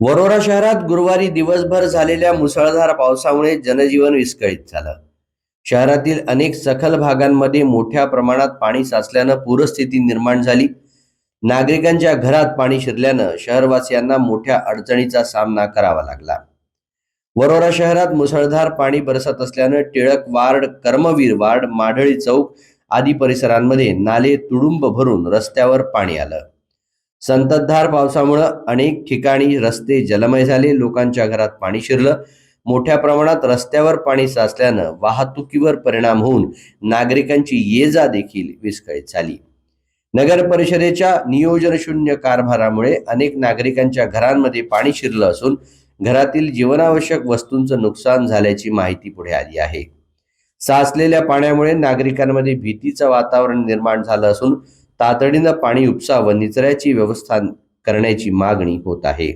वरोरा शहरात गुरुवारी दिवसभर झालेल्या मुसळधार पावसामुळे जनजीवन विस्कळीत झालं. शहरातील अनेक सखल भागांमध्ये मोठ्या प्रमाणात पाणी साचल्यानं पूरस्थिती निर्माण झाली. नागरिकांच्या घरात पाणी शिरल्यानं शहरवासियांना मोठ्या अडचणीचा सामना करावा लागला. वरोरा शहरात मुसळधार पाणी बरसत असल्यानं टिळक वार्ड, कर्मवीर वार्ड, माढळी चौक आदी परिसरांमध्ये नाले तुडुंब भरून रस्त्यावर पाणी आलं. संततधार पावसामुळे अनेक ठिकाणी रस्ते जलमय झाले. लोकांच्या घरात पाणी शिरलं. मोठ्या प्रमाणात रस्त्यावर पाणी साचल्यानं वाहतुकीवर परिणाम होऊन नागरिकांची ये-जा देखील विस्कळीत झाली. नगर परिषदेच्या नियोजनशून्य कारभारामुळे अनेक नागरिकांच्या घरांमध्ये पाणी शिरलं असून घरातील जीवनावश्यक वस्तूंचं नुकसान झाल्याची माहिती पुढे आली आहे. साचलेल्या पाण्यामुळे नागरिकांमध्ये भीतीचं वातावरण निर्माण झालं असून तातडीनं पाणी उपसा व निचऱ्याची व्यवस्था करण्याची मागणी होत आहे.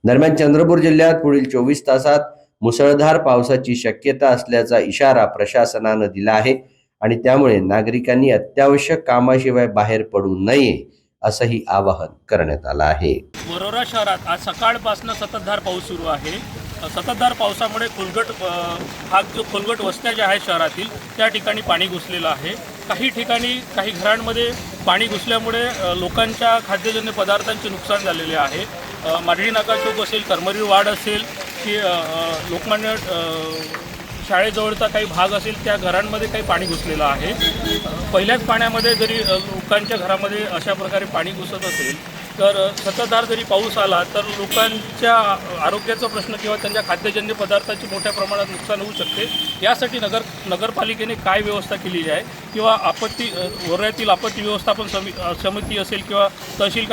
दरम्यान चंद्रपूर जिल्ह्यात पुढील 24 तासात मुसळधार पावसाची शक्यता असल्याचा इशारा प्रशासनानं दिला आहे आणि त्यामुळे नागरिकांनी अत्यावश्यक कामाशिवाय बाहेर पडू नये असंही आवाहन करण्यात आलं आहे. वरोरा शहरात आज सकाळपासून संततधार पाऊस सुरू आहे. संततधार पावसामुळे खोलगट भाग जो खोलगट वस्त्या ज्या आहेत शहरातील त्या ठिकाणी पाणी घुसलेलं आहे. काही ठिकाणी काही घरांमध्ये पाणी घुसल्यामुळे लोकांच्या खाद्यजन्य पदार्थांचे नुकसान झालेले आहे. माढळी नाका चौक असेल, कर्मवीर वार्ड असेल की लोकमान्य शाळेजवळचा काही भाग असेल त्या घरांमध्ये काही पाणी घुसलेलं आहे. पहिल्याच पाण्यामध्ये जरी लोकांच्या घरामध्ये अशा प्रकारे पाणी घुसत असेल तर संततधार जरी पाऊस आला तर लोकांच्या आरोग्याचा प्रश्न किंवा त्यांच्या खाद्यजन्य पदार्थांची मोठ्या प्रमाणात नुकसान होऊ शकते. यासाठी नगरपालिकेने काय व्यवस्था केलेली आहे किंवा वरोऱ्यातील आपत्ती व्यवस्थापन समिती असेल किंवा तहसील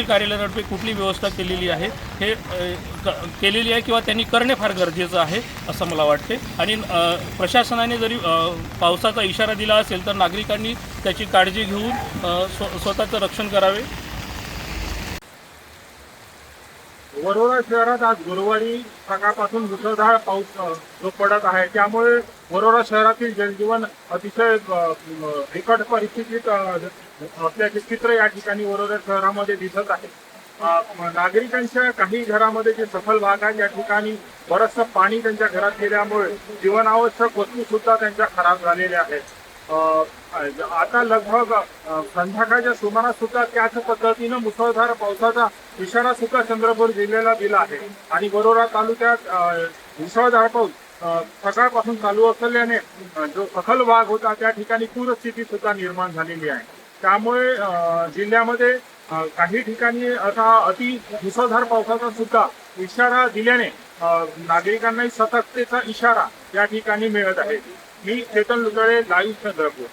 कार्यालयातर्फे कुठली व्यवस्था केलेली आहे हे केलेली आहे किंवा त्यांनी करणे फार गरजेचं आहे असं मला वाटते. आणि प्रशासनाने जरी पावसाचा इशारा दिला असेल तर नागरिकांनी त्याची काळजी घेऊन स्वतःचं रक्षण करावे. वरोरा शहरात आज गुरुवारी सकाळपासून मुसळधार पाऊस जो पडत आहे त्यामुळे वरोरा शहरातील जनजीवन अतिशय बिकट परिस्थितीत असल्याचे चित्र या ठिकाणी वरोरा शहरामध्ये दिसत आहे. नागरिकांच्या काही घरामध्ये जे सखल भाग आहे या ठिकाणी बरंचसं पाणी त्यांच्या घरात गेल्यामुळे जीवनावश्यक वस्तू सुद्धा त्यांच्या खराब झालेल्या आहेत. आता लगभग संध्याकाळच्या सुमारास सुद्धा त्याच पद्धतीनं मुसळधार पावसाचा इशारा सुद्धा चंद्रपूर जिल्ह्याला दिला आहे आणि वरोरा तालुक्यात मुसळधार पाऊस सकाळपासून चालू असल्याने जो सखल भाग होता त्या ठिकाणी पूरस्थिती सुद्धा निर्माण झालेली आहे. त्यामुळे जिल्ह्यामध्ये काही ठिकाणी असा अति मुसळधार पावसाचा सुद्धा इशारा दिल्याने नागरिकांनाही सतर्कतेचा इशारा या ठिकाणी मिळत आहे. मी चेतन लुतळे, लाईव्ह चंद्रपूर.